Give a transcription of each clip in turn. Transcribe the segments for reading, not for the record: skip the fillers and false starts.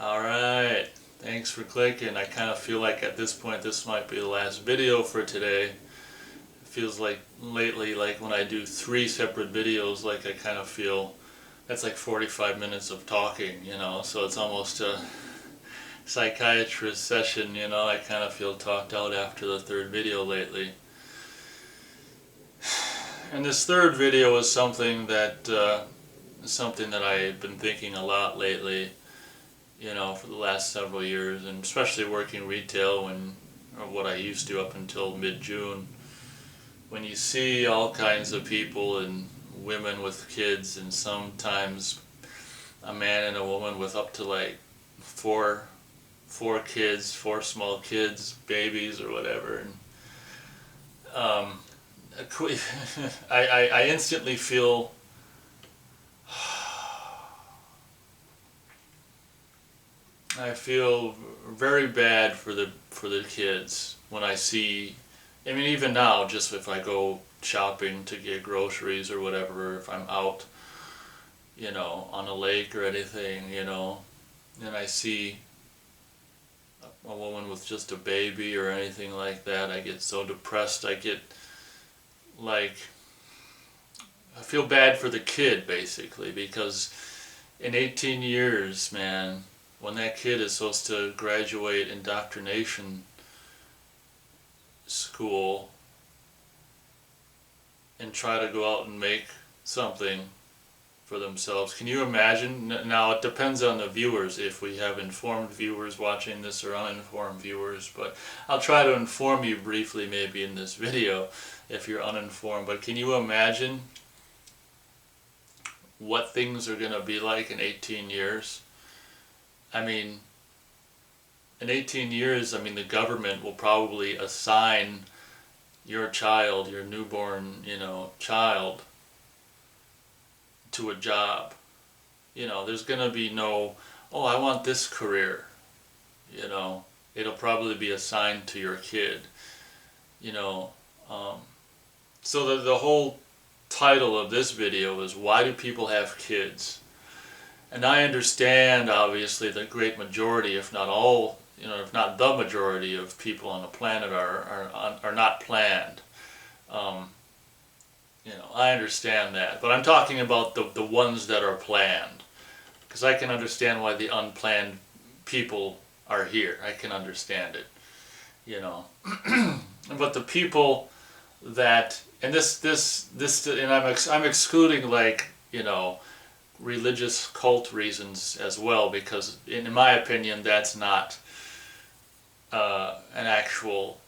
Alright, thanks for clicking. I kind of feel like at this point this might be the last video for today. It feels like lately, like when I do 3 separate videos, like I kind of feel that's like 45 minutes of talking, so it's almost a psychiatrist session, I kind of feel talked out after the third video lately. And this third video is something that I've been thinking a lot lately, for the last several years, and especially working retail or what I used to up until mid-June, when you see all kinds of people and women with kids, and sometimes a man and a woman with up to like four kids, 4 small kids, babies or whatever, and I instantly feel very bad for the kids when I see. I mean, even now, just if I go shopping to get groceries or whatever, if I'm out, on a lake or anything, and I see a woman with just a baby or anything like that, I get so depressed. I feel bad for the kid, basically, because in 18 years, man, when that kid is supposed to graduate indoctrination school and try to go out and make something for themselves. Can you imagine? Now, it depends on the viewers, if we have informed viewers watching this or uninformed viewers, but I'll try to inform you briefly maybe in this video if you're uninformed. But can you imagine what things are going to be like in 18 years? I mean, in 18 years, the government will probably assign your child, your newborn, child, to a job. There's going to be no, oh, I want this career. It'll probably be assigned to your kid. So the whole title of this video is, why do people have kids? And I understand, obviously, the great majority, if not all, if not the majority of people on the planet are not planned. I understand that, but I'm talking about the ones that are planned, because I can understand why the unplanned people are here. I can understand it, but the people that, and and I'm excluding, like, religious cult reasons as well, because in my opinion that's not an actual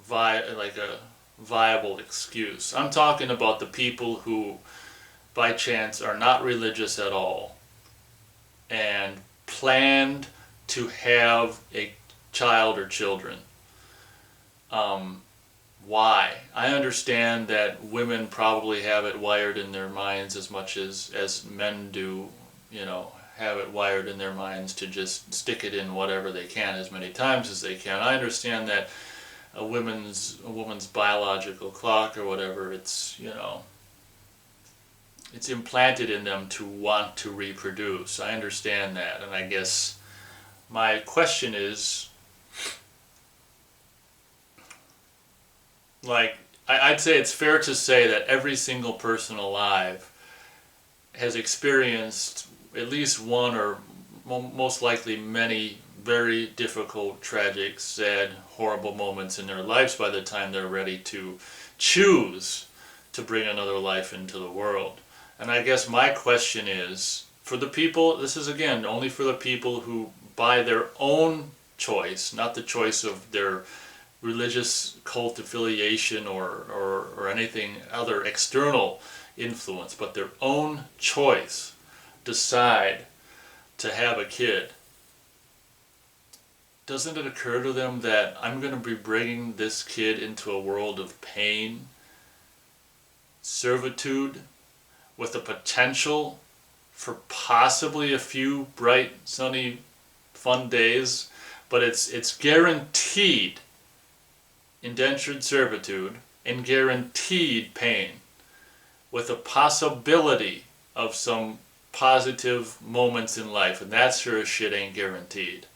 viable excuse. I'm talking about the people who by chance are not religious at all and planned to have a child or children. Why? I understand that women probably have it wired in their minds as much as men do, have it wired in their minds to just stick it in whatever they can as many times as they can. I understand that a woman's biological clock or whatever, it's implanted in them to want to reproduce. I understand that, and I guess my question is, like, I'd say it's fair to say that every single person alive has experienced at least one, or most likely many, very difficult, tragic, sad, horrible moments in their lives by the time they're ready to choose to bring another life into the world. And I guess my question is, for the people, this is again only for the people who, by their own choice, not the choice of their religious cult affiliation or anything other external influence, but their own choice, decide to have a kid, doesn't it occur to them that I'm going to be bringing this kid into a world of pain, servitude, with the potential for possibly a few bright, sunny, fun days, but it's guaranteed indentured servitude and guaranteed pain, with a possibility of some positive moments in life, and that sure as shit ain't guaranteed.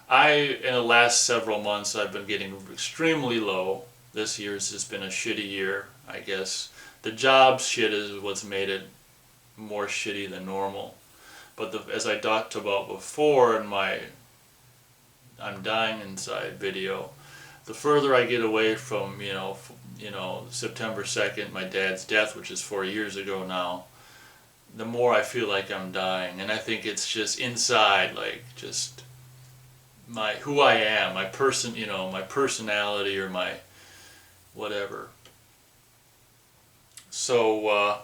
In the last several months, I've been getting extremely low. This year's just been a shitty year, I guess. The job shit is what's made it more shitty than normal. But as I talked about before in my I'm Dying Inside video, the further I get away from, September 2nd, my dad's death, which is 4 years ago now, the more I feel like I'm dying. And I think it's just inside, like, just who I am, my personality or my whatever. So,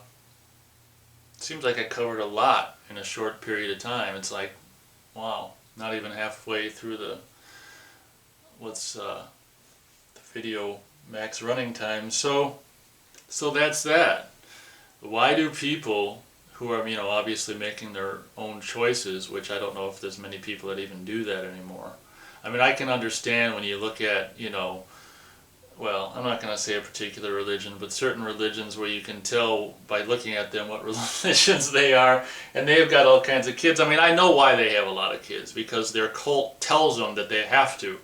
it seems like I covered a lot in a short period of time. It's like, wow, not even halfway through the video max running time. So that's that. Why do people who are, obviously making their own choices, which I don't know if there's many people that even do that anymore. I mean, I can understand when you look at, well, I'm not going to say a particular religion, but certain religions where you can tell by looking at them what religions they are, and they've got all kinds of kids. I mean, I know why they have a lot of kids, because their cult tells them that they have to,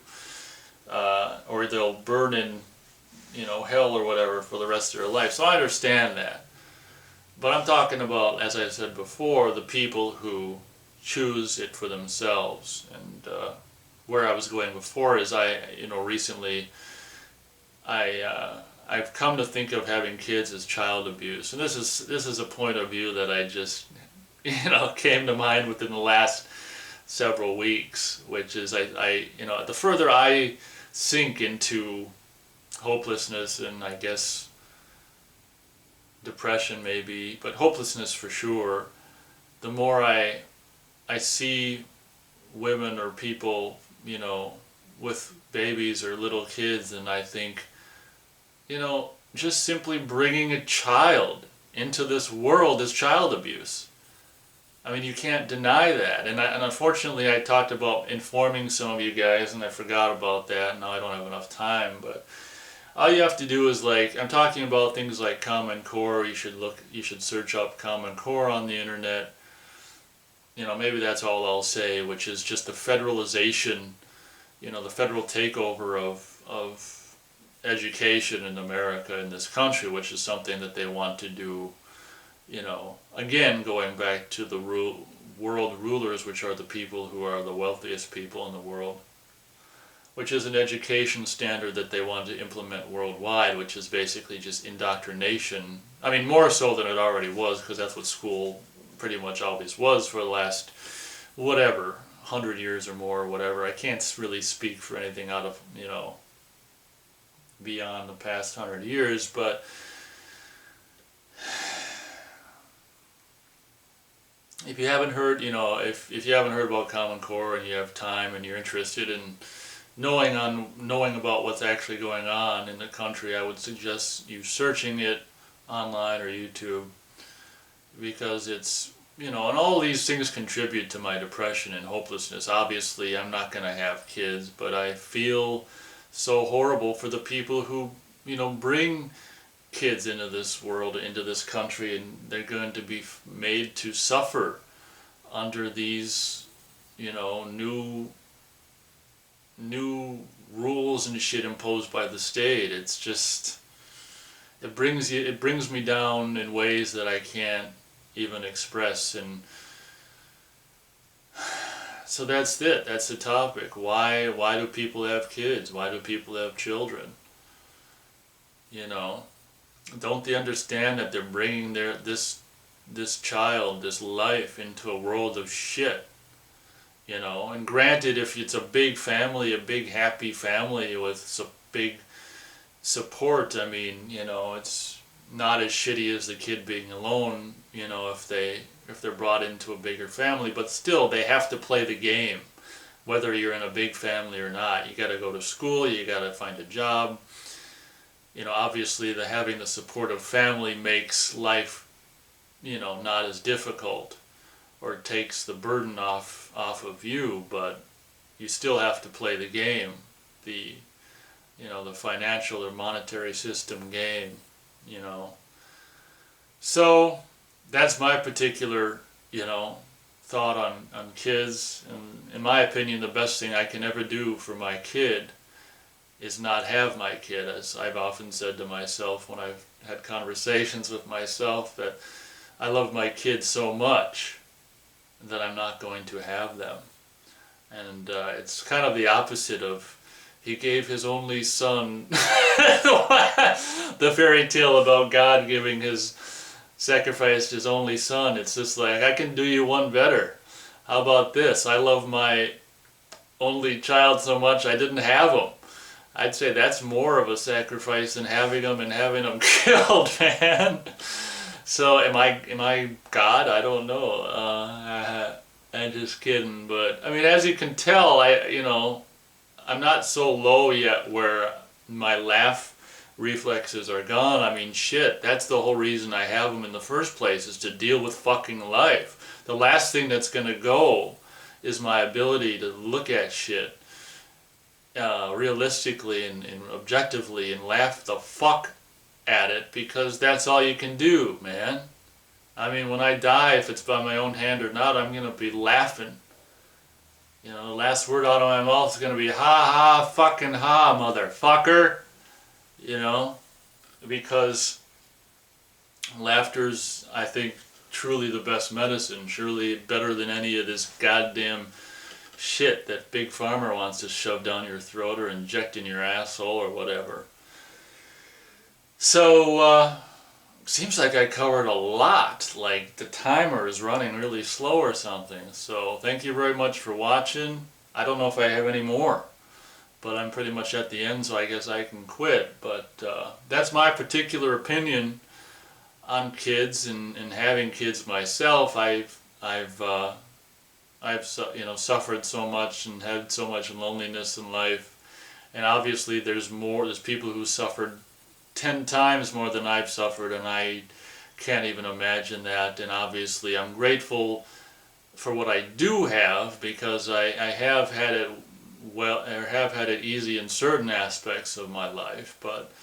or they'll burn in, hell or whatever for the rest of their life. So I understand that. But I'm talking about, as I said before, the people who choose it for themselves. And where I was going before is recently I've come to think of having kids as child abuse, and this is a point of view that I just came to mind within the last several weeks, which is the further I sink into hopelessness and I guess depression maybe, but hopelessness for sure, the more I see women or people with babies or little kids, and I think, just simply bringing a child into this world is child abuse. I mean, you can't deny that. And unfortunately, I talked about informing some of you guys, and I forgot about that. Now I don't have enough time. But all you have to do is, I'm talking about things like Common Core. You should search up Common Core on the internet. Maybe that's all I'll say, which is just the federalization, the federal takeover of education in America, in this country, which is something that they want to do, again, going back to the world rulers, which are the people who are the wealthiest people in the world, which is an education standard that they want to implement worldwide, which is basically just indoctrination. I mean, more so than it already was, because that's what school pretty much always was for the last, 100 years or more, or whatever. I can't really speak for anything out of, beyond the past 100 years, but if you haven't heard, if you haven't heard about Common Core and you have time and you're interested in knowing about what's actually going on in the country, I would suggest you searching it online or YouTube, because it's, and all these things contribute to my depression and hopelessness. Obviously, I'm not going to have kids, but I feel so horrible for the people who, bring kids into this world, into this country, and they're going to be made to suffer under these, new rules and shit imposed by the state. It's just, it brings me down in ways that I can't even express. And so that's it. That's the topic. Why do people have kids? Why do people have children? Don't they understand that they're bringing this child, this life, into a world of shit? And granted, if it's a big family, a big happy family with big support, I mean, it's not as shitty as the kid being alone, if they're brought into a bigger family, but still they have to play the game, whether you're in a big family or not. You got to go to school, you got to find a job. Obviously having the support of family makes life, not as difficult, or takes the burden off of you, but you still have to play the game, the financial or monetary system game, So that's my particular, thought on kids. And in my opinion, the best thing I can ever do for my kid is not have my kid. As I've often said to myself when I've had conversations with myself, that I love my kids so much that I'm not going to have them. And it's kind of the opposite of he gave his only son, the fairy tale about God giving his sacrificed his only son. It's just like, I can do you one better. How about this? I love my only child so much I didn't have him. I'd say that's more of a sacrifice than having him and having him killed, man. So am I God? I don't know. I'm just kidding, but I mean, as you can tell, I'm not so low yet where my laugh reflexes are gone. I mean, shit, that's the whole reason I have them in the first place, is to deal with fucking life. The last thing that's gonna go is my ability to look at shit realistically and objectively and laugh the fuck at it, because that's all you can do, man. I mean, when I die, if it's by my own hand or not, I'm gonna be laughing. The last word out of my mouth is gonna be ha ha fucking ha, motherfucker. Because laughter's, I think, truly the best medicine. Surely better than any of this goddamn shit that Big Pharma wants to shove down your throat or inject in your asshole or whatever. So, seems like I covered a lot. Like the timer is running really slow or something. So thank you very much for watching. I don't know if I have any more, but I'm pretty much at the end, so I guess I can quit. But that's my particular opinion on kids and having kids myself. I've suffered so much and had so much loneliness in life, and obviously there's people who suffered 10 times more than I've suffered, and I can't even imagine that. And obviously I'm grateful for what I do have, because I have had it easy in certain aspects of my life, but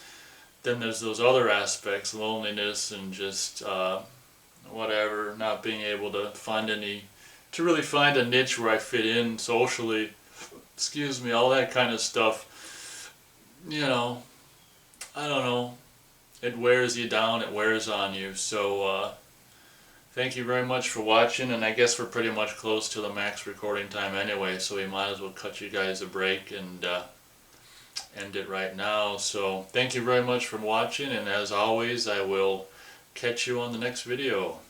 then there's those other aspects, loneliness and just whatever, not being able to really find a niche where I fit in socially, all that kind of stuff. I don't know, it wears you down, it wears on you. So thank you very much for watching, and I guess we're pretty much close to the max recording time anyway, so we might as well cut you guys a break and end it right now. So thank you very much for watching, and as always, I will catch you on the next video.